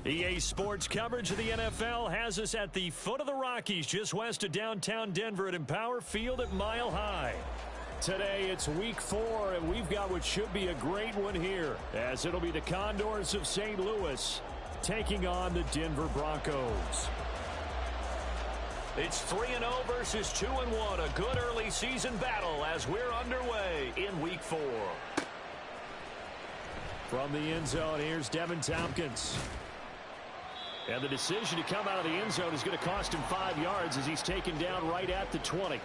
EA Sports coverage of the NFL has us at the foot of the Rockies, just west of downtown Denver at Empower Field at Mile High. Today, it's Week 4, and we've got what should be a great one here, as it'll be the Condors of St. Louis taking on the Denver Broncos. It's 3-0 versus 2-1, a good early season battle as we're underway in Week 4. From the end zone, here's Devin Tompkins. And the decision to come out of the end zone is going to cost him 5 yards as he's taken down right at the 20.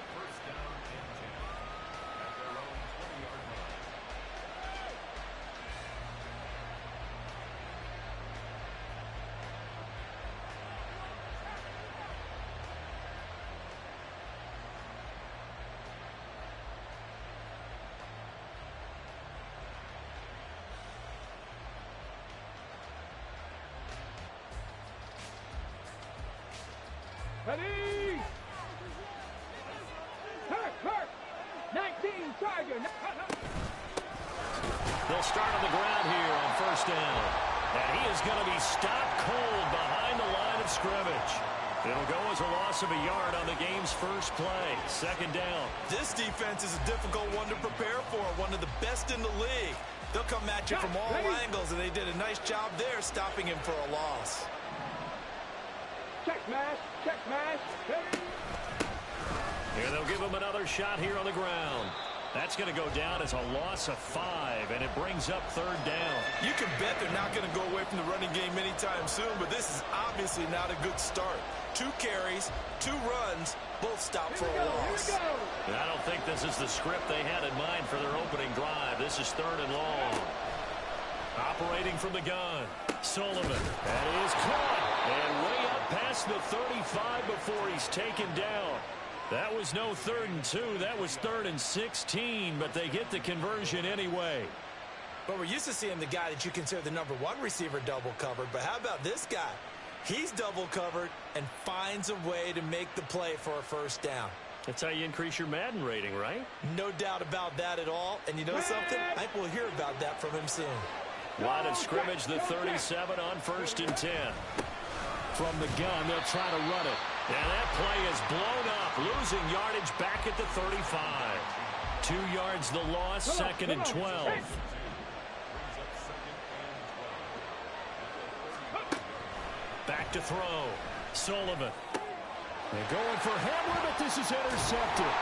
Ready! Hurt! 19 Charger! They'll start on the ground here on first down. And he is going to be stopped cold behind the line of scrimmage. It'll go as a loss of a yard on the game's first play. Second down. This defense is a difficult one to prepare for, one of the best in the league. They'll come at you from all angles, and they did a nice job there stopping him for a loss. Check mash. Here they'll give him another shot here on the ground. That's going to go down as a loss of 5, and it brings up third down. You can bet they're not going to go away from the running game anytime soon, but this is obviously not a good start. 2 carries, 2 runs, both stopped for a loss. And I don't think this is the script they had in mind for their opening drive. This is third and long. Operating from the gun, Sullivan. That is caught. And way up past the 35 before he's taken down. That was no 3rd and 2. That was 3rd and 16, but they get the conversion anyway. But we're used to seeing the guy that you consider the number 1 receiver double covered. But how about this guy? He's double covered and finds a way to make the play for a first down. That's how you increase your Madden rating, right? No doubt about that at all. And you know something? I think we'll hear about that from him soon. Line of scrimmage, the 37 on 1st and 10. From the gun, they'll try to run it. And that play is blown up, losing yardage back at the 35. 2 yards the loss, 2nd and 12. Back to throw. Sullivan. They're going for Hamler, but this is intercepted.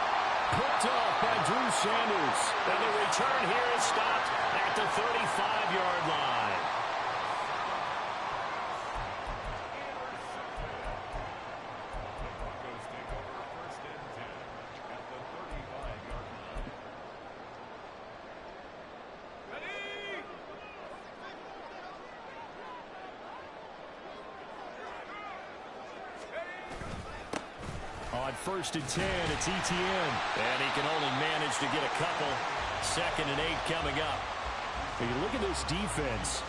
Picked off by Drew Sanders. And the return here is stopped at the 35-yard line. On 1st and 10, it's ETN. And he can only manage to get a couple. 2nd and 8 coming up. When you look at this defense,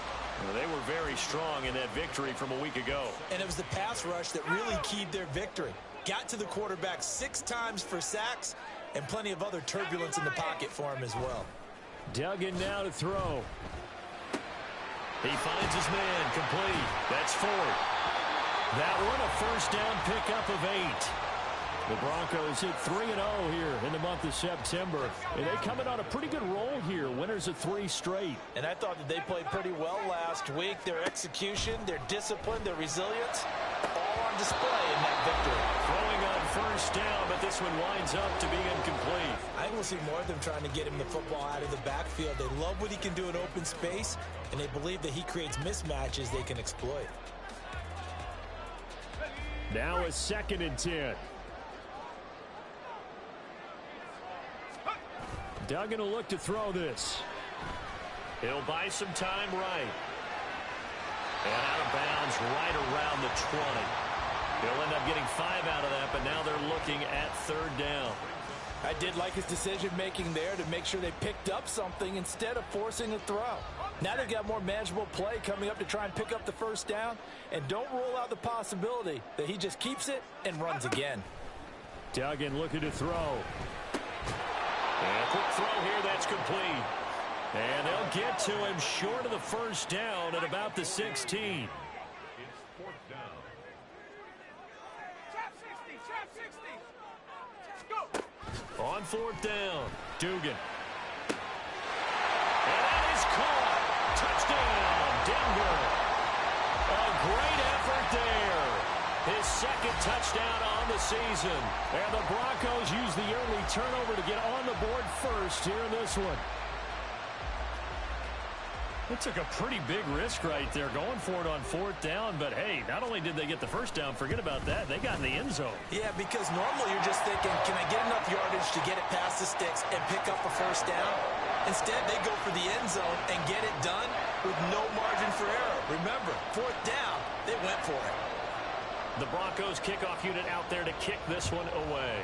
they were very strong in that victory from a week ago. And it was the pass rush that really keyed their victory. Got to the quarterback 6 times for sacks and plenty of other turbulence in the pocket for him as well. Duggan now to throw. He finds his man complete. That's Ford. That one a first down pickup of 8. The Broncos hit 3-0 here in the month of September. And they come in on a pretty good roll here. Winners of 3 straight. And I thought that they played pretty well last week. Their execution, their discipline, their resilience, all on display in that victory. Throwing on first down, but this one winds up to be incomplete. I will see more of them trying to get him the football out of the backfield. They love what he can do in open space, and they believe that he creates mismatches they can exploit. Now a 2nd and 10. Duggan will look to throw this. He'll buy some time right. And out of bounds right around the 20. He'll end up getting 5 out of that, but now they're looking at 3rd down. I did like his decision-making there to make sure they picked up something instead of forcing a throw. Now they've got more manageable play coming up to try and pick up the first down, and don't rule out the possibility that he just keeps it and runs again. Duggan looking to throw. And a quick throw here, that's complete. And they'll get to him short of the first down at about the 16. On fourth down, Dugan. And that is caught. Touchdown, Denver. A great effort there. His second touchdown on the season. And the Broncos use the early turnover to get on the board first here in this one. They took a pretty big risk right there going for it on fourth down. But, hey, not only did they get the first down, forget about that, they got in the end zone. Yeah, because normally you're just thinking, can I get enough yardage to get it past the sticks and pick up a first down? Instead, they go for the end zone and get it done with no margin for error. Remember, fourth down, they went for it. The Broncos kickoff unit out there to kick this one away.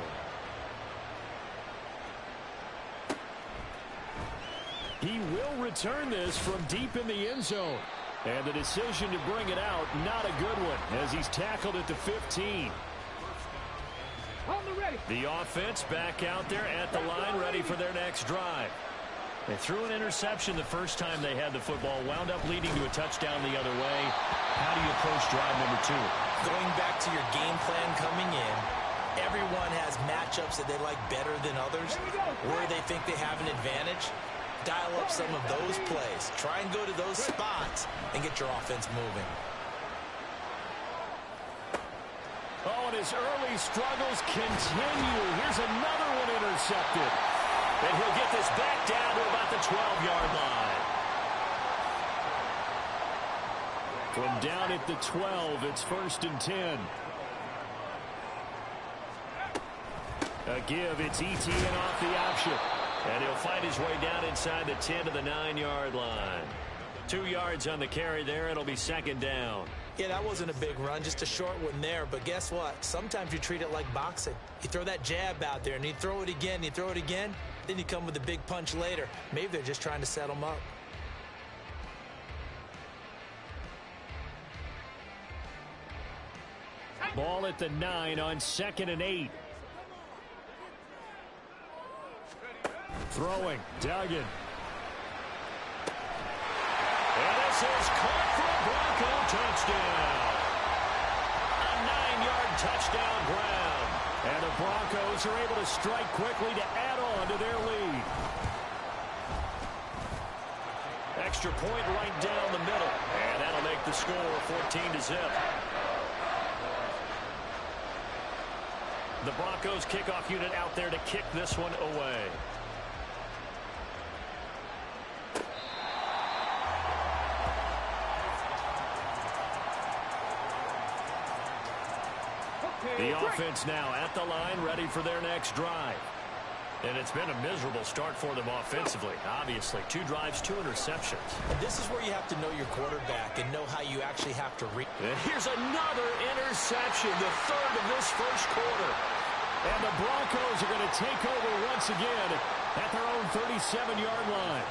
He will return this from deep in the end zone. And the decision to bring it out, not a good one, as he's tackled at the 15. On the ready. The offense back out there at the line, ready for their next drive. They threw an interception the first time they had the football, wound up leading to a touchdown the other way. How do you approach drive number 2? Going back to your game plan coming in, everyone has matchups that they like better than others, where they think they have an advantage. Dial up some of those plays. Try and go to those spots and get your offense moving. Oh, and his early struggles continue. Here's another one intercepted. And he'll get this back down to about the 12-yard line. From down at the 12, it's 1st and 10. A give, it's ETN off the option. And he'll fight his way down inside the 10 to the 9-yard line. 2 yards on the carry there. It'll be 2nd down. Yeah, that wasn't a big run, just a short one there. But guess what? Sometimes you treat it like boxing. You throw that jab out there, and you throw it again, you throw it again. Then you come with a big punch later. Maybe they're just trying to set them up. Ball at the 9 on 2nd and 8. Throwing, Duggan. And this is caught for a Bronco touchdown. A 9-yard touchdown ground. And the Broncos are able to strike quickly to add on to their lead. Extra point right down the middle. And that'll make the score 14-0. The Broncos kickoff unit out there to kick this one away. The offense now at the line, ready for their next drive. And it's been a miserable start for them offensively. Obviously, 2 drives, 2 interceptions. And this is where you have to know your quarterback and know how you actually have to read. And here's another interception, the 3rd of this first quarter. And the Broncos are going to take over once again at their own 37-yard line.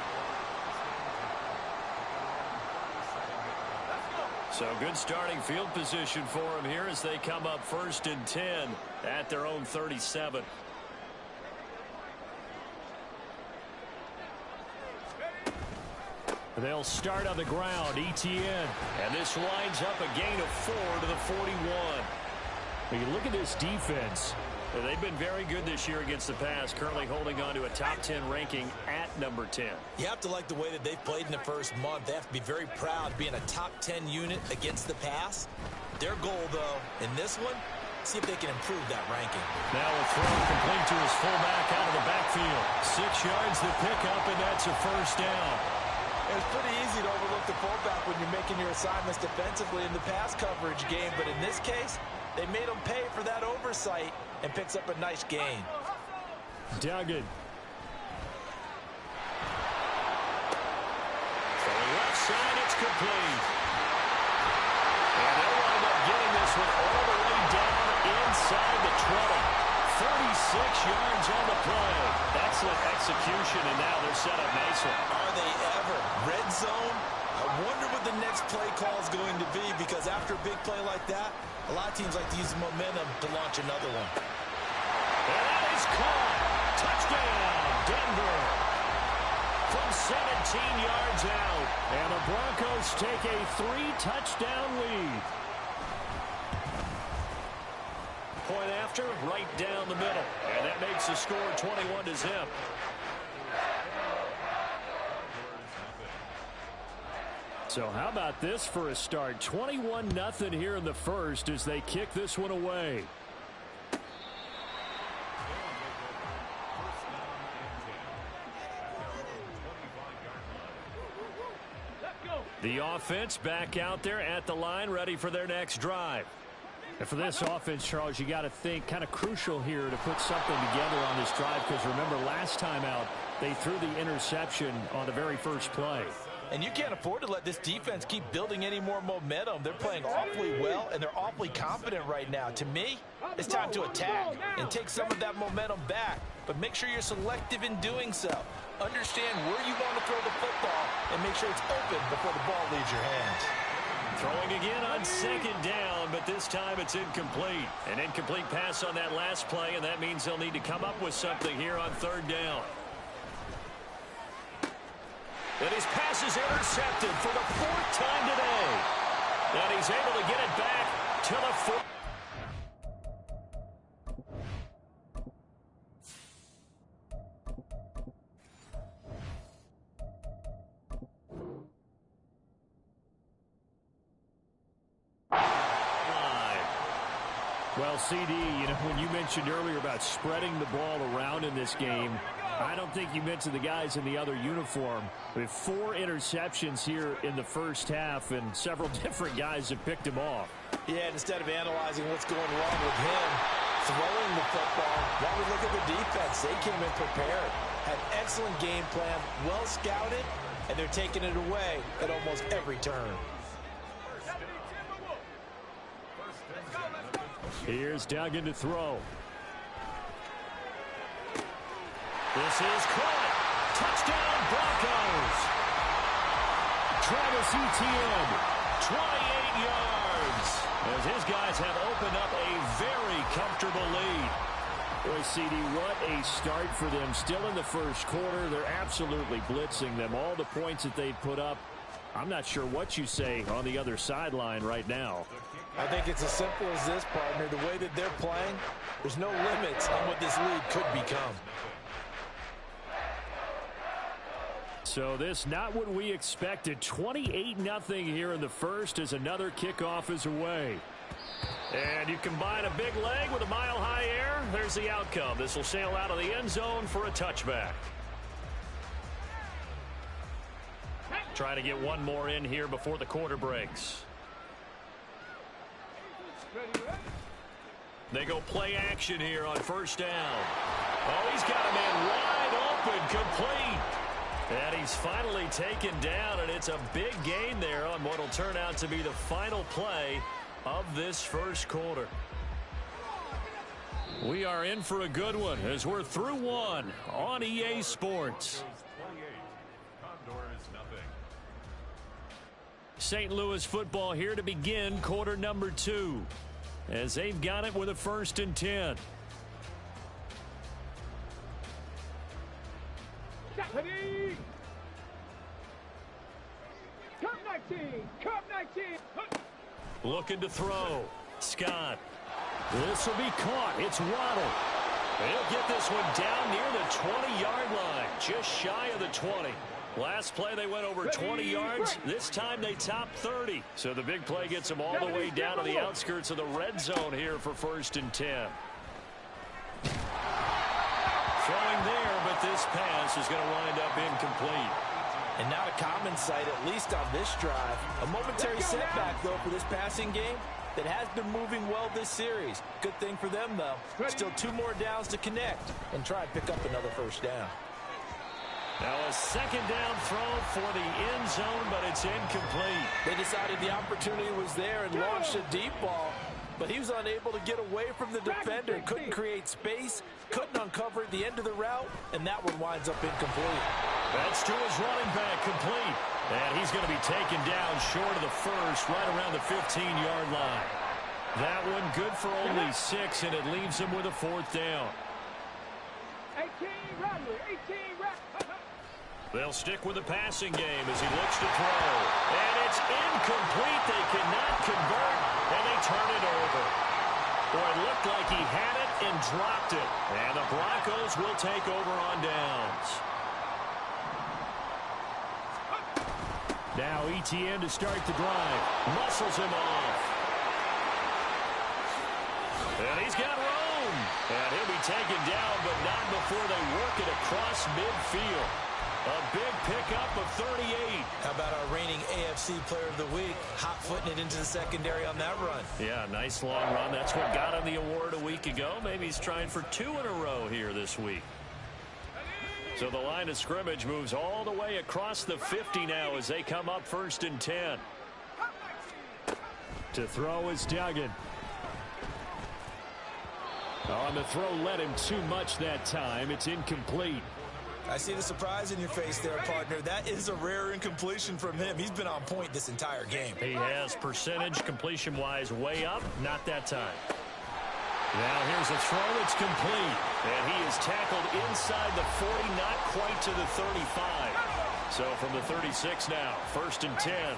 So good starting field position for them here as they come up 1st and 10 at their own 37. They'll start on the ground, ETN. And this winds up a gain of 4 to the 41. When you look at this defense, they've been very good this year against the pass, currently holding on to a top 10 ranking at number 10. You have to like the way that they've played in the first month. They have to be very proud being a top 10 unit against the pass. Their goal, though, in this one, see if they can improve that ranking. Now a throw complete to his fullback out of the backfield. 6 yards the pickup, and that's a first down. It's pretty easy to overlook the fullback when you're making your assignments defensively in the pass coverage game, but in this case, they made him pay for that oversight and picks up a nice gain. Duggan. From the left side, it's complete. And they'll wind up getting this one all the way down inside the 20. 36 yards on the play. Excellent execution, and now they're set up nicely. Are they ever? Red zone? I wonder what the next play call is going to be, because after a big play like that, a lot of teams like to use the momentum to launch another one. And that is caught. Touchdown, Denver. From 17 yards out. And the Broncos take a 3-touchdown lead. point after, right down the middle. And that makes the score 21-0. So how about this for a start? 21-0 here in the first as they kick this one away. The offense back out there at the line, ready for their next drive. And for this offense, Charles, you got to think kind of crucial here to put something together on this drive, because remember last time out they threw the interception on the very first play. And you can't afford to let this defense keep building any more momentum. They're playing awfully well, and they're awfully confident right now. To me, it's time to attack and take some of that momentum back. But make sure you're selective in doing so. Understand where you want to throw the football and make sure it's open before the ball leaves your hands. Throwing again on second down, but this time it's incomplete. An incomplete pass on that last play, and that means they'll need to come up with something here on third down. And his pass is intercepted for the fourth time today. And he's able to get it back to the fourth. Well, CD, you know, when you mentioned earlier about spreading the ball around in this game, I don't think you mentioned the guys in the other uniform. We have 4 interceptions here in the first half, and several different guys have picked him off. Yeah, instead of analyzing what's going wrong with him, throwing the football, why we look at the defense? They came in prepared, had excellent game plan, well scouted, and they're taking it away at almost every turn. Here's Duggan to throw. This is caught. Touchdown, Broncos. Travis Etienne, 28 yards. As his guys have opened up a very comfortable lead. Boy, CD, what a start for them. Still in the first quarter. They're absolutely blitzing them. All the points that they've put up, I'm not sure what you say on the other sideline right now. I think it's as simple as this, partner. The way that they're playing, there's no limits on what this lead could become. So this not what we expected. 28-0 here in the first as another kickoff is away. And you combine a big leg with a mile-high air, there's the outcome. This will sail out of the end zone for a touchback. Trying to get one more in here before the quarter breaks. They go play action here on first down. Oh, he's got a man wide open, complete. And he's finally taken down, and it's a big gain there on what will turn out to be the final play of this first quarter. We are in for a good one as we're through one on EA Sports. St. Louis football here to begin quarter number 2 as they've got it with a 1st and 10. Ready. Cup 19. Cup 19. Looking to throw. Scott. This will be caught. It's Waddle. He'll get this one down near the 20-yard line, just shy of the 20. Last play they went over 20 yards. This time they top 30. So the big play gets them all the way down to the outskirts of the red zone here for 1st and 10. Throwing there, but this pass is going to wind up incomplete. And not a common sight, at least on this drive. A momentary setback, though, for this passing game that has been moving well this series. Good thing for them, though. Still 2 more downs to connect and try and pick up another 1st down. Now a 2nd down throw for the end zone, but it's incomplete. They decided the opportunity was there and launched a deep ball, but he was unable to get away from the defender. Couldn't create space, couldn't uncover the end of the route, and that one winds up incomplete. That's to his running back, complete. And he's going to be taken down short of the first, right around the 15-yard line. That one good for only 6, and it leaves him with a 4th down. 18 Radley. 18 Radley. They'll stick with the passing game as he looks to throw. And it's incomplete. They cannot convert, and they turn it over. Boy, it looked like he had it and dropped it. And the Broncos will take over on downs. Now ETN to start the drive. Muscles him off. And he's got room. And he'll be taken down, but not before they work it across midfield. A big pickup of 38. How about our reigning AFC Player of the Week, hot-footing it into the secondary on that run? Yeah, nice long run. That's what got him the award a week ago. Maybe he's trying for 2 in a row here this week. So the line of scrimmage moves all the way across the 50 now as they come up 1st and 10. To throw is Duggan. On the throw, led him too much that time. It's incomplete. I see the surprise in your face there, partner. That is a rare incompletion from him. He's been on point this entire game. He has percentage completion-wise way up. Not that time. Now here's a throw that's complete. And he is tackled inside the 40, not quite to the 35. So from the 36 now, 1st and 10.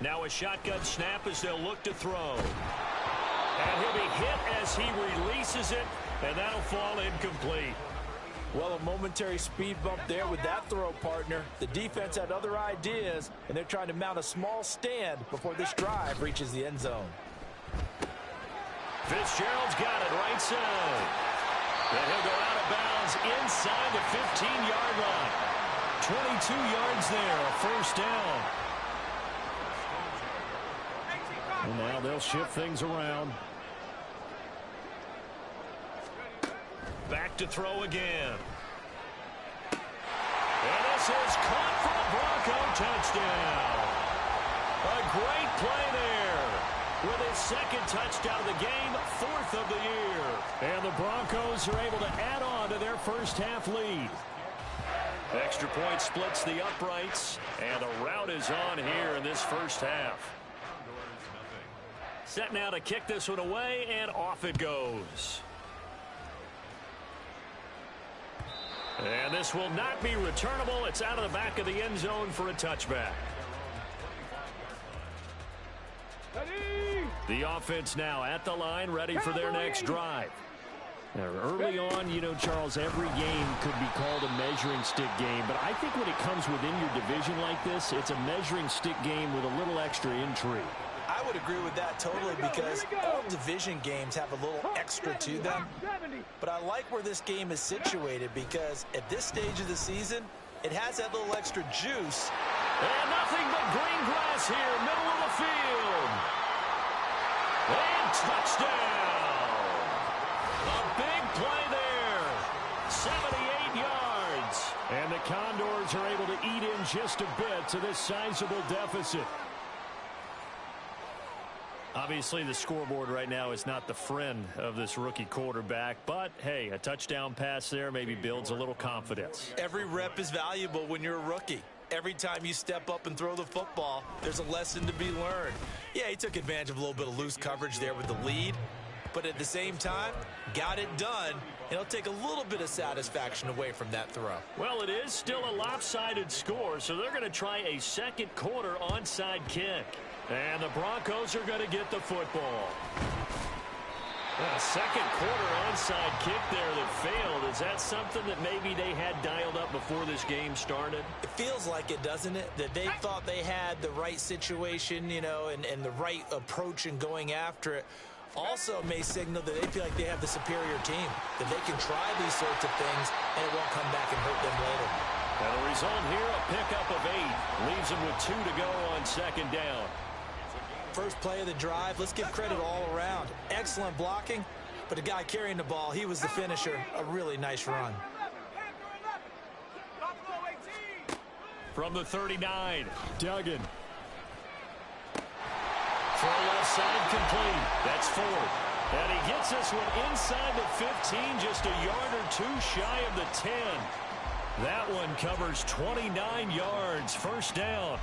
Now a shotgun snap as they'll look to throw. And he'll be hit as he releases it, and that'll fall incomplete. Well, a momentary speed bump there with that throw, partner. The defense had other ideas, and they're trying to mount a small stand before this drive reaches the end zone. Fitzgerald's got it right side. And he'll go out of bounds inside the 15-yard line. 22 yards there, a 1st down. And now they'll shift things around. Back to throw again. And this is caught for a Bronco touchdown. A great play there. With his 2nd touchdown of the game, 4th of the year. And the Broncos are able to add on to their first half lead. Extra point splits the uprights, and the route is on here in this first half. Set now to kick this one away, and off it goes. And this will not be returnable. It's out of the back of the end zone for a touchback. The offense now at the line, ready for their next drive. Now, early on, you know, Charles, every game could be called a measuring stick game. But I think when it comes within your division like this, it's a measuring stick game with a little extra intrigue. I would agree with that totally because all division games have a little extra to them. But I like where this game is situated because at this stage of the season, it has that little extra juice. And nothing but green grass here, middle of the field. And touchdown. A big play there. 78 yards. And the Condors are able to eat in just a bit to this sizable deficit. Obviously, the scoreboard right now is not the friend of this rookie quarterback. But, hey, a touchdown pass there maybe builds a little confidence. Every rep is valuable when you're a rookie. Every time you step up and throw the football, there's a lesson to be learned. Yeah, he took advantage of a little bit of loose coverage there with the lead. But at the same time, got it done. And it'll take a little bit of satisfaction away from that throw. Well, it is still a lopsided score, so they're going to try a 2nd quarter onside kick. And the Broncos are going to get the football. A 2nd quarter onside kick there that failed. Is that something that maybe they had dialed up before this game started? It feels like it, doesn't it? That they thought they had the right situation, you know, and the right approach in going after it. Also may signal that they feel like they have the superior team, that they can try these sorts of things, and it won't come back and hurt them later. And the result here, a pickup of 8. Leaves them with 2 to go on 2nd down. First play of the drive, let's give credit all around. Excellent blocking, but the guy carrying the ball, he was the finisher. A really nice run. From the 39, Duggan. Throw left side complete. That's 4th. And he gets this one inside the 15, just a yard or 2 shy of the 10. That one covers 29 yards. 1st down.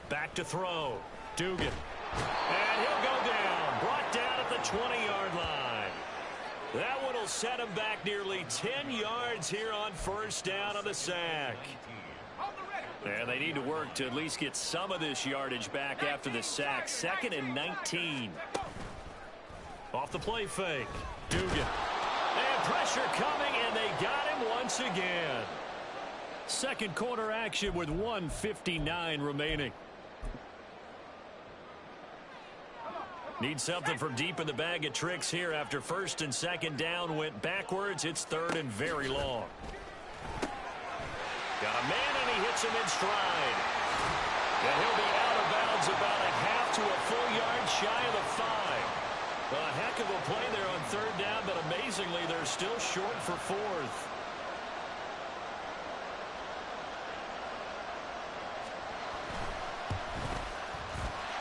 Back to throw. Dugan. And he'll go down. Brought down at at the 20-yard line. That one will set him back nearly 10 yards here on first down on the sack. And they need to work to at least get some of this yardage back after the sack. 2nd and 19. Off the play fake. Dugan. And pressure coming, and they got him once again. Second quarter action with 1:59 remaining. Need something from deep in the bag of tricks here after first and second down went backwards. It's 3rd and very long. Got a man, and he hits him in stride. And he'll be out of bounds about a half to a full yard shy of the 5. A heck of a play there on 3rd down, but amazingly, they're still short for 4th.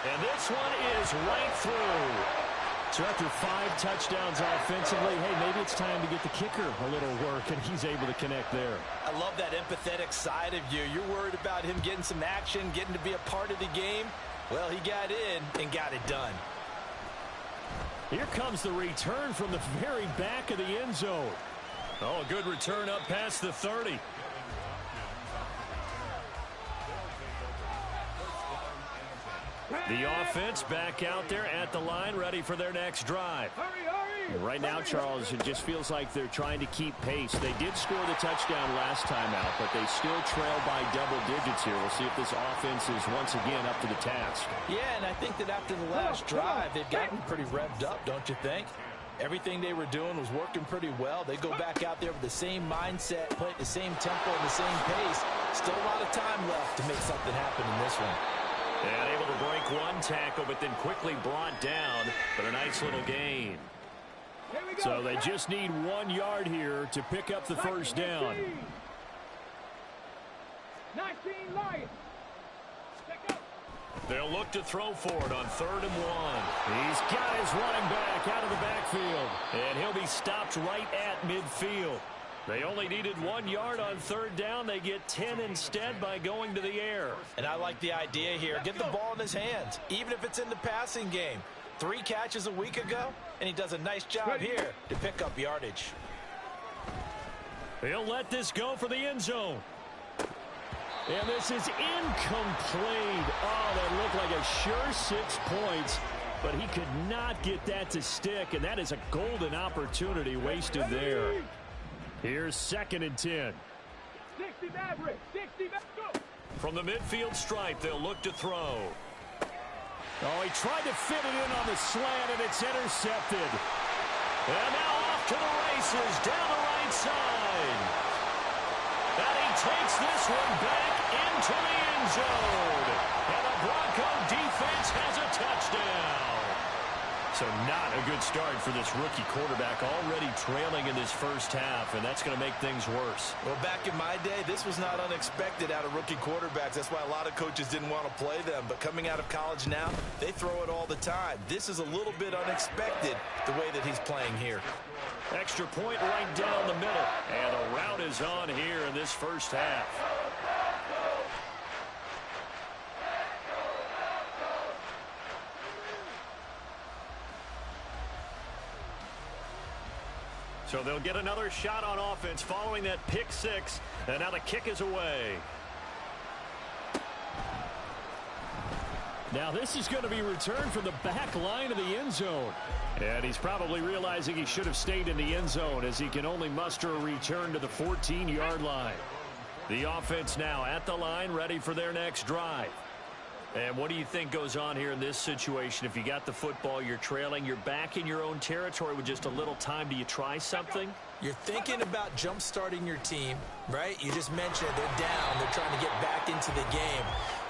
And this one is right through. So after 5 touchdowns offensively, hey, maybe it's time to get the kicker a little work, and he's able to connect there. I love that empathetic side of you. You're worried about him getting some action, getting to be a part of the game. Well, he got in and got it done. Here comes the return from the very back of the end zone. Oh, a good return up past the 30. The offense back out there at the line, ready for their next drive. Right now, Charles, it just feels like they're trying to keep pace. They did score the touchdown last time out, but they still trail by double digits here. We'll see if this offense is once again up to the task. Yeah, and I think that after the last drive, they've gotten pretty revved up, don't you think? Everything they were doing was working pretty well. They go back out there with the same mindset, play at the same tempo and the same pace. Still a lot of time left to make something happen in this one. And able to break one tackle, but then quickly brought down. But a nice little gain. So they just need 1 yard here to pick up the first down. 19 Lions. They'll look to throw for it on 3rd and 1. He's got his running back out of the backfield. And he'll be stopped right at midfield. They only needed 1 yard on 3rd down. They get 10 instead by going to the air. And I like the idea here. Get the ball in his hands, even if it's in the passing game. 3 catches a week ago, and he does a nice job here to pick up yardage. He'll let this go for the end zone. And this is incomplete. Oh, that looked like a sure 6 points, but he could not get that to stick, and that is a golden opportunity wasted there. Here's 2nd and 10. 60 Maverick. 60 Maverick. Go. From the midfield stripe, they'll look to throw. Oh, he tried to fit it in on the slant, and it's intercepted. And now off to the races down the right side. And he takes this one back into the end zone. And the Bronco defense has a touchdown. So not a good start for this rookie quarterback, already trailing in this first half, and that's going to make things worse. Well, back in my day, this was not unexpected out of rookie quarterbacks. That's why a lot of coaches didn't want to play them. But coming out of college now, they throw it all the time. This is a little bit unexpected, the way that he's playing here. Extra point right down the middle. And the route is on here in this first half. So they'll get another shot on offense following that pick 6. And now the kick is away. Now this is going to be returned from the back line of the end zone. And he's probably realizing he should have stayed in the end zone as he can only muster a return to the 14-yard line. The offense now at the line, ready for their next drive. And what do you think goes on here in this situation? If you got the football, you're trailing, you're back in your own territory with just a little time. Do you try something? You're thinking about jump-starting your team, right? You just mentioned they're down. They're trying to get back into the game.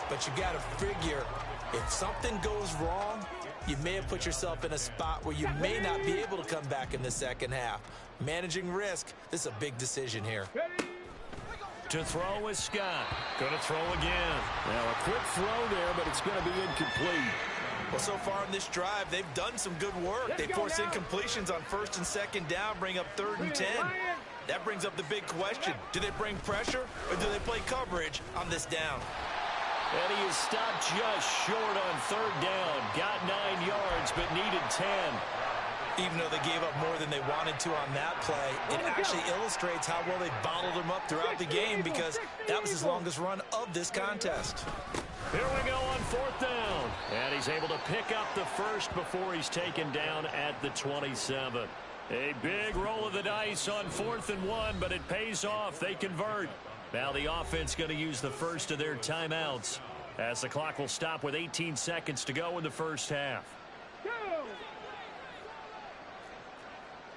But you got to figure, if something goes wrong, you may have put yourself in a spot where you may not be able to come back in the second half. Managing risk, this is a big decision here. To throw is Scott. Going to throw again. Now a quick throw there, but it's going to be incomplete. Well, so far in this drive, they've done some good work. They force incompletions on 1st and 2nd down, bring up 3rd and 10. That brings up the big question. Do they bring pressure or do they play coverage on this down? And he is stopped just short on third down. Got 9 yards, but needed 10. Even though they gave up more than they wanted to on that play, it actually illustrates how well they bottled him up throughout the game because that was his longest run of this contest. Here we go on fourth down. And he's able to pick up the first before he's taken down at the 27. A big roll of the dice on 4th and 1, but it pays off. They convert. Now the offense going to use the first of their timeouts as the clock will stop with 18 seconds to go in the first half.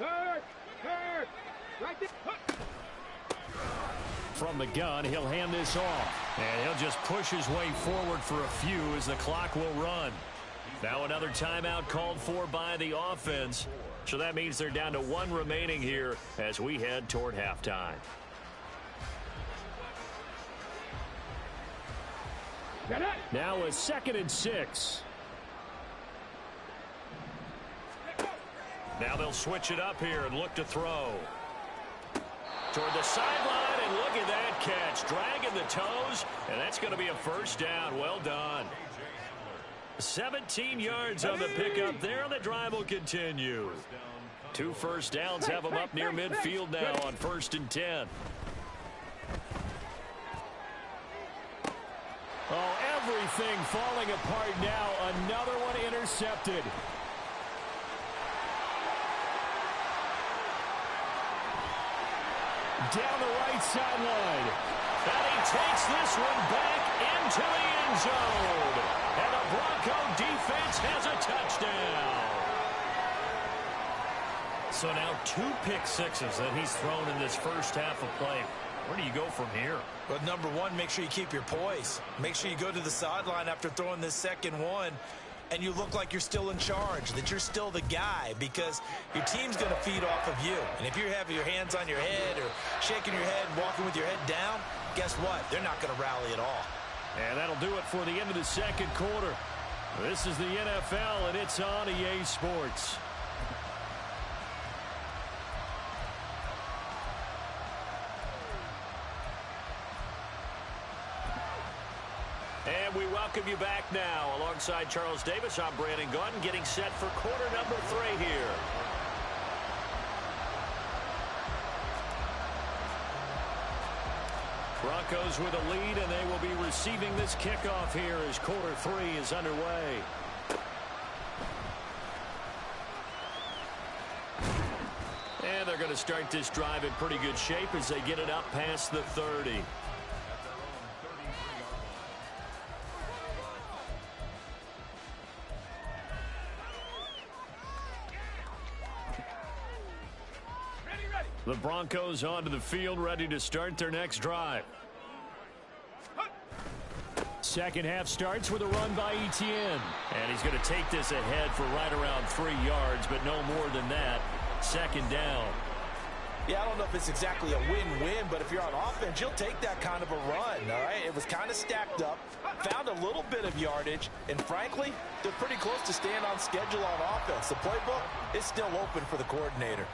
Right there. From the gun, he'll hand this off. And he'll just push his way forward for a few as the clock will run. Now another timeout called for by the offense. So that means they're down to 1 remaining here as we head toward halftime. Now a 2nd and 6. Now they'll switch it up here and look to throw. Toward the sideline, and look at that catch. Dragging the toes, and that's going to be a first down. Well done. 17 yards on the pickup there, and the drive will continue. 2 first downs have them up near midfield now on 1st and 10. Oh, everything falling apart now. Another one intercepted. Down the right sideline. And he takes this one back into the end zone. And the Bronco defense has a touchdown. So now 2 pick sixes that he's thrown in this first half of play. Where do you go from here? But number one, make sure you keep your poise. Make sure you go to the sideline after throwing this second one, and you look like you're still in charge, that you're still the guy, because your team's going to feed off of you. And if you're having your hands on your head or shaking your head, walking with your head down, guess what? They're not going to rally at all. And that'll do it for the end of the second quarter. This is the NFL, and it's on EA Sports. And we welcome you back now. Alongside Charles Davis, I'm Brandon Gunn, getting set for quarter number 3 here. Broncos with a lead, and they will be receiving this kickoff here as quarter 3 is underway. And they're going to start this drive in pretty good shape as they get it up past the 30. The Broncos onto the field, ready to start their next drive. Second half starts with a run by Etienne. And he's going to take this ahead for right around 3 yards, but no more than that. Second down. Yeah, I don't know if it's exactly a win-win, but if you're on offense, you'll take that kind of a run, all right? It was kind of stacked up, found a little bit of yardage, and frankly, they're pretty close to staying on schedule on offense. The playbook is still open for the coordinator.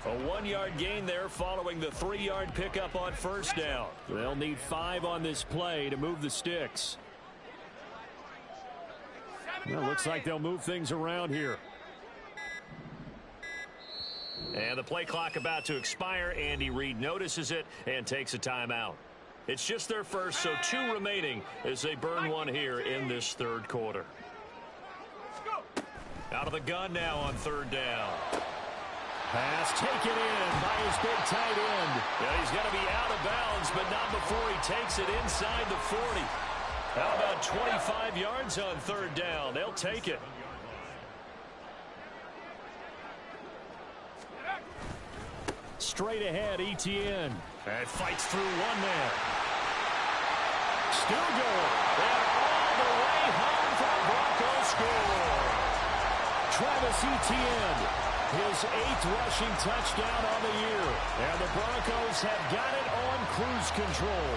A 1-yard gain there following the 3-yard pickup on first down. They'll need 5 on this play to move the sticks. Well, looks like they'll move things around here. And the play clock about to expire. Andy Reid notices it and takes a timeout. It's just their first, so 2 remaining as they burn one here in this third quarter. Out of the gun now on third down. Pass taken in by his big tight end. Yeah, he's going to be out of bounds, but not before he takes it inside the 40. How about 25 yards on third down? They'll take it. Straight ahead, Etienne. And fights through one man. Still going. And all the way home for the Broncos score. Travis Etienne. His 8th rushing touchdown on the year. And the Broncos have got it on cruise control.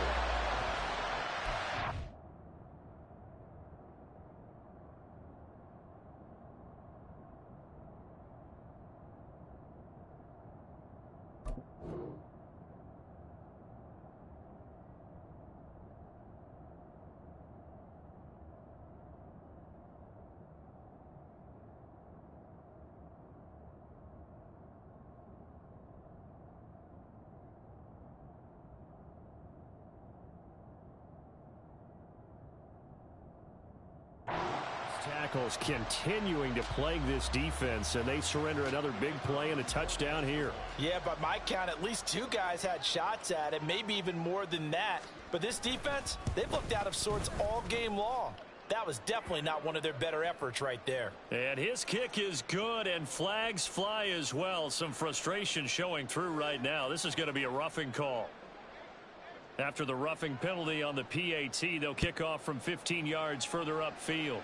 Tackles continuing to plague this defense, and they surrender another big play and a touchdown here. Yeah, by my count, at least 2 guys had shots at it, maybe even more than that. But this defense, they've looked out of sorts all game long. That was definitely not one of their better efforts right there. And his kick is good, and flags fly as well. Some frustration showing through right now. This is going to be a roughing call. After the roughing penalty on the PAT, they'll kick off from 15 yards further upfield.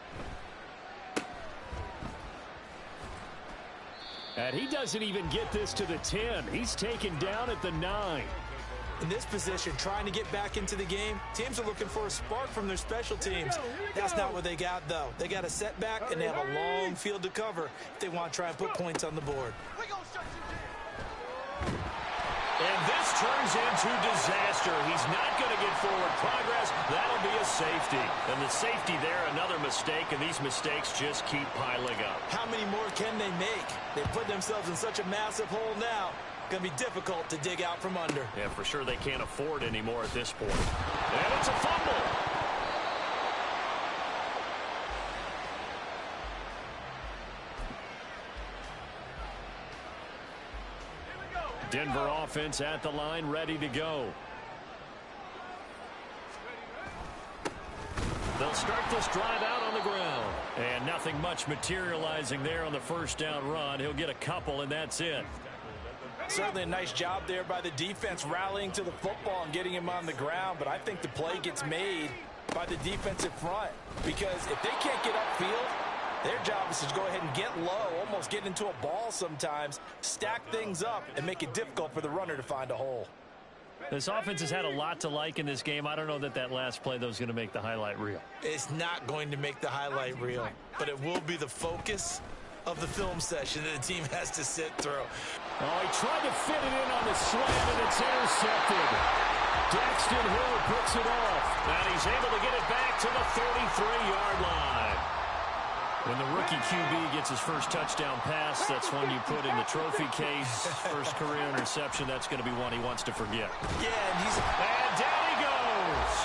And he doesn't even get this to the 10. He's taken down at the 9. In this position, trying to get back into the game, teams are looking for a spark from their special teams. That's not what they got, though. They got a setback, and they have a long field to cover if they want to try and put points on the board. And this turns into disaster. He's not going to get forward progress. That'll be a safety. And the safety there, another mistake, and these mistakes just keep piling up. How many more can they make? They've put themselves in such a massive hole now. Going to be difficult to dig out from under. Yeah, for sure they can't afford anymore at this point. And it's a fumble. Denver offense at the line, ready to go. They'll start this drive out on the ground. And nothing much materializing there on the first down run. He'll get a couple, and that's it. Certainly a nice job there by the defense rallying to the football and getting him on the ground. But I think the play gets made by the defensive front. Because if they can't get upfield, their job is to go ahead and get low, almost get into a ball sometimes, stack things up, and make it difficult for the runner to find a hole. This offense has had a lot to like in this game. I don't know that that last play, though, is going to make the highlight reel. It's not going to make the highlight reel, but it will be the focus of the film session that the team has to sit through. Oh, he tried to fit it in on the slant, and it's intercepted. Daxton Hill picks it off. And he's able to get it back to the 33-yard line. When the rookie QB gets his first touchdown pass, that's one you put in the trophy case. First career interception, that's going to be one he wants to forget. Yeah, and down he goes.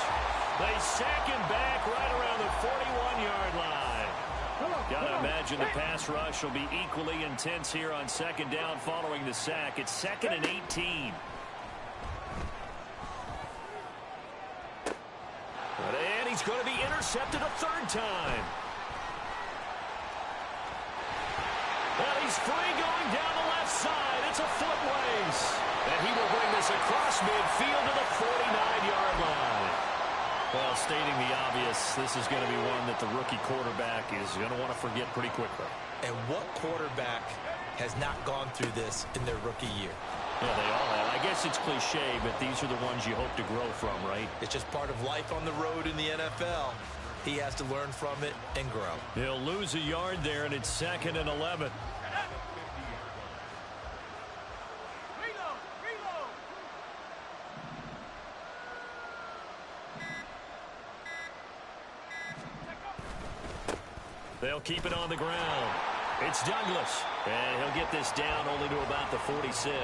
They sack him back right around the 41-yard line. Got to imagine the pass rush will be equally intense here on second down following the sack. It's 2nd and 18. And he's going to be intercepted a third time. Well, he's free going down the left side. It's a foot race. And he will bring this across midfield to the 49-yard line. Well, stating the obvious, this is going to be one that the rookie quarterback is going to want to forget pretty quickly. And what quarterback has not gone through this in their rookie year? Yeah, they all have. I guess it's cliche, but these are the ones you hope to grow from, right? It's just part of life on the road in the NFL. He has to learn from it and grow. He'll lose a yard there, and it's 2nd and 11. They'll keep it on the ground. It's Douglas. And he'll get this down only to about the 46.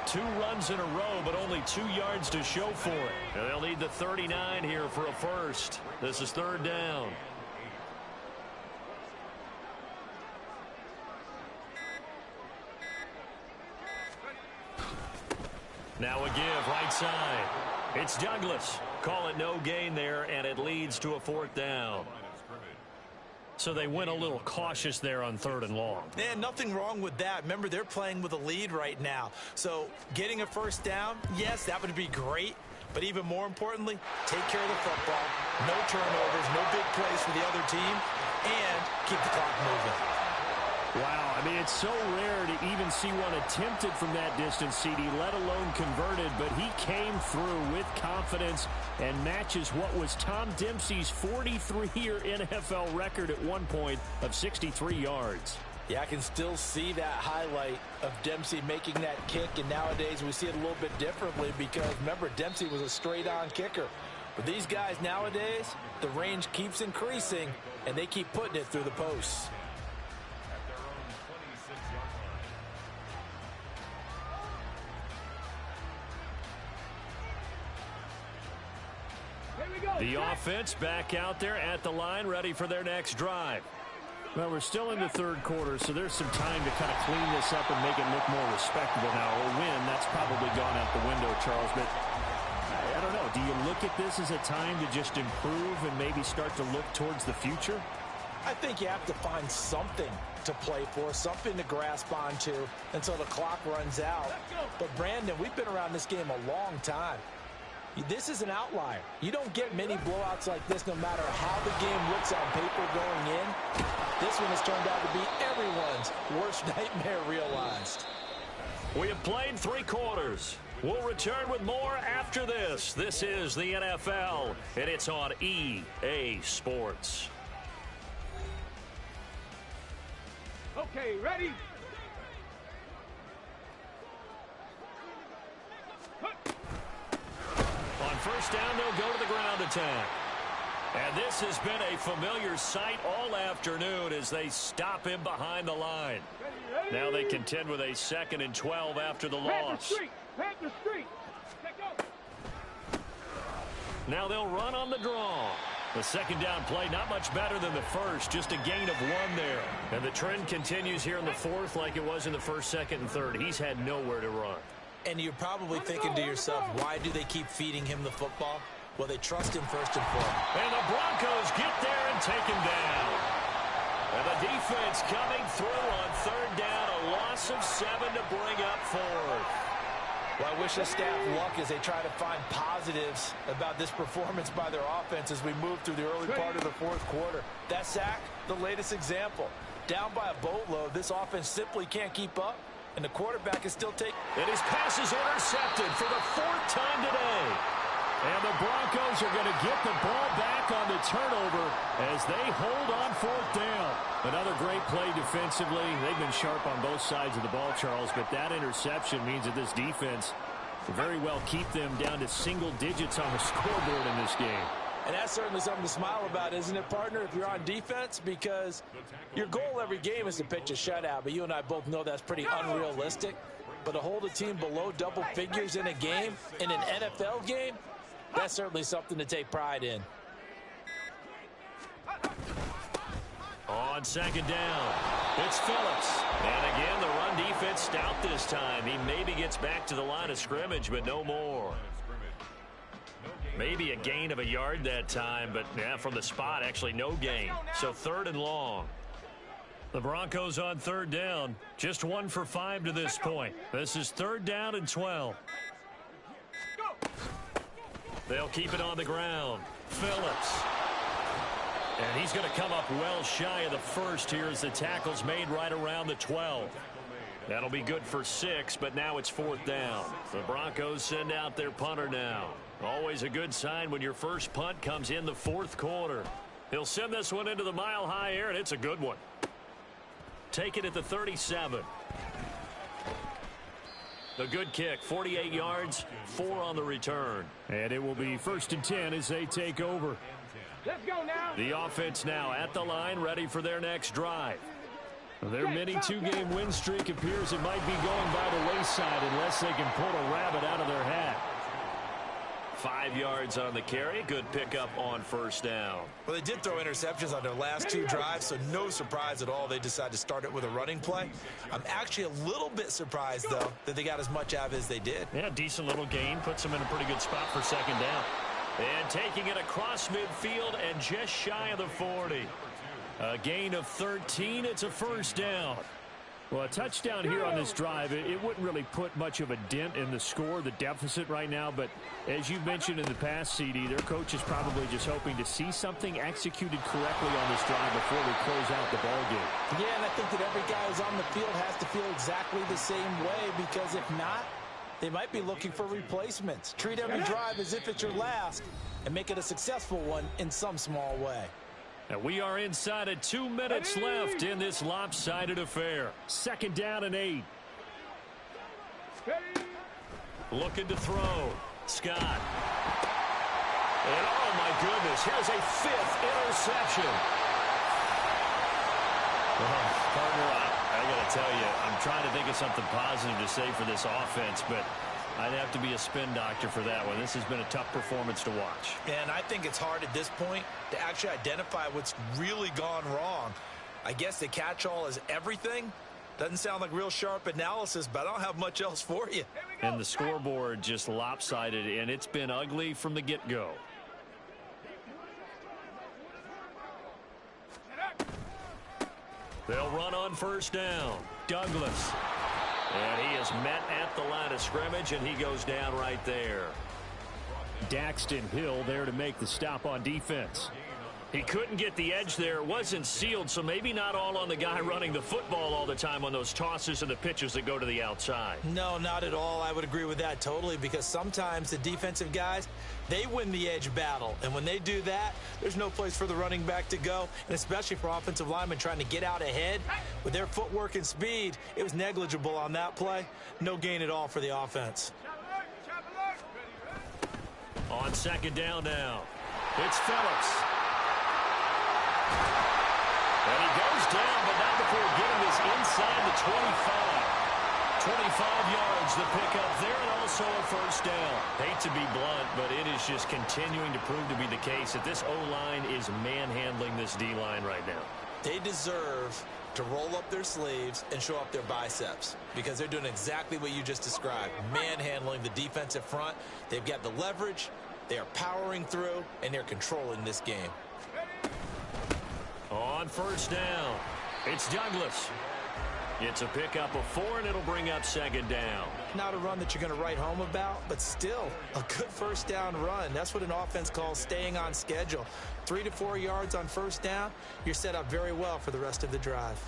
2 runs in a row, but only 2 yards to show for it. And they'll need the 39 here for a first. This is 3rd down. Now a give right side. It's Douglas. Call it no gain there, and it leads to a 4th down. So they went a little cautious there on 3rd and long. And nothing wrong with that. Remember, they're playing with a lead right now. So getting a first down, yes, that would be great. But even more importantly, take care of the football. No turnovers, no big plays for the other team, and keep the clock moving. Wow, I mean, it's so rare to even see one attempted from that distance, CD, let alone converted, but he came through with confidence and matches what was Tom Dempsey's 43-year NFL record at one point of 63 yards. Yeah, I can still see that highlight of Dempsey making that kick, and nowadays we see it a little bit differently because, remember, Dempsey was a straight-on kicker. But these guys nowadays, the range keeps increasing, and they keep putting it through the posts. The The offense back out there at the line, ready for their next drive. Well, we're still in the third quarter, so there's some time to kind of clean this up and make it look more respectable now. A win, that's probably gone out the window, Charles. But I don't know. Do you look at this as a time to just improve and maybe start to look towards the future? I think you have to find something to play for, something to grasp onto until the clock runs out. But, Brandon, we've been around this game a long time. This is an outlier. You don't get many blowouts like this no matter how the game looks on paper going in. This one has turned out to be everyone's worst nightmare realized. We have played 3 quarters. We'll return with more after this. This is the NFL, and it's on EA Sports. Okay, ready? On first down, they'll go to the ground attack. And this has been a familiar sight all afternoon as they stop him behind the line. Now they contend with a 2nd and 12 after the loss. Panther Street. Now they'll run on the draw. The second down play not much better than the first, just a gain of 1 there. And the trend continues here in the fourth like it was in the first, second, and third. He's had nowhere to run. And you're probably thinking to yourself, why do they keep feeding him the football? Well, they trust him first and foremost. And the Broncos get there and take him down. And the defense coming through on third down, a loss of 7 to bring up 4th. Well, I wish the staff luck as they try to find positives about this performance by their offense as we move through the early part of the fourth quarter. That sack, the latest example. Down by a boatload, this offense simply can't keep up, and the quarterback is still taking. And his pass is intercepted for the 4th time today. And the Broncos are going to get the ball back on the turnover as they hold on 4th down. Another great play defensively. They've been sharp on both sides of the ball, Charles, but that interception means that this defense will very well keep them down to single digits on the scoreboard in this game. And that's certainly something to smile about, isn't it, partner, if you're on defense? Because your goal every game is to pitch a shutout, but you and I both know that's pretty unrealistic. But to hold a team below double figures in a game, in an NFL game, that's certainly something to take pride in. On second down, it's Phillips. And again, the run defense stout this time. He maybe gets back to the line of scrimmage, but no more. Maybe a gain of a yard that time, but yeah, from the spot, actually no gain. So 3rd and long. The Broncos on third down. Just 1 for 5 to this point. This is 3rd down and 12. They'll keep it on the ground. Phillips. And he's going to come up well shy of the first here as the tackle's made right around the 12. That'll be good for 6, but now it's 4th down. The Broncos send out their punter now. Always a good sign when your first punt comes in the 4th quarter. He'll send this one into the mile-high air, and it's a good one. Take it at the 37. The good kick, 48 yards, 4 on the return. And it will be 1st and 10 as they take over. Let's go now. The offense now at the line, ready for their next drive. Their mini 2-game win streak appears it might be going by the wayside unless they can pull a rabbit out of their hat. 5 yards on the carry. Good pickup on first down. Well, they did throw interceptions on their last 2 drives, so no surprise at all they decided to start it with a running play. I'm actually a little bit surprised, though, that they got as much out of it as they did. Yeah, decent little gain. Puts them in a pretty good spot for 2nd down. And taking it across midfield and just shy of the 40. A gain of 13. It's a 1st down. Well, a touchdown here on this drive, it wouldn't really put much of a dent in the score, the deficit right now. But as you mentioned in the past, CD, their coach is probably just hoping to see something executed correctly on this drive before they close out the ball game. Yeah, and I think that every guy who's on the field has to feel exactly the same way, because if not, they might be looking for replacements. Treat every drive as if it's your last and make it a successful one in some small way. And we are inside of 2 minutes left in this lopsided affair. 2nd down and 8. Looking to throw. Scott. And oh my goodness, here's a 5th interception. Partner, I got to tell you, I'm trying to think of something positive to say for this offense, but I'd have to be a spin doctor for that one. This has been a tough performance to watch. And I think it's hard at this point to actually identify what's really gone wrong. I guess the catch-all is everything. Doesn't sound like real sharp analysis, but I don't have much else for you. And the scoreboard just lopsided, and it's been ugly from the get-go. They'll run on first down. Douglas. And he is met at the line of scrimmage, and he goes down right there. Daxton Hill there to make the stop on defense. He couldn't get the edge there. It wasn't sealed, so maybe not all on the guy running the football all the time on those tosses and the pitches that go to the outside. No, not at all. I would agree with that totally, because sometimes the defensive guys, they win the edge battle. And when they do that, there's no place for the running back to go, and especially for offensive linemen trying to get out ahead. With their footwork and speed, it was negligible on that play. No gain at all for the offense. On second down now, it's Phillips. And he goes down, but not before getting this inside the 25. 25 yards the pickup there, and also a first down. Hate to be blunt, but it is just continuing to prove to be the case that this O-line is manhandling this D-line right now. They deserve to roll up their sleeves and show up their biceps, because they're doing exactly what you just described, manhandling the defensive front. They've got the leverage, they are powering through, and they're controlling this game. On first down, it's Douglas. It's a pickup of 4, and it'll bring up second down. Not a run that you're going to write home about, but still a good first down run. That's what an offense calls staying on schedule. 3 to 4 yards on first down, you're set up very well for the rest of the drive.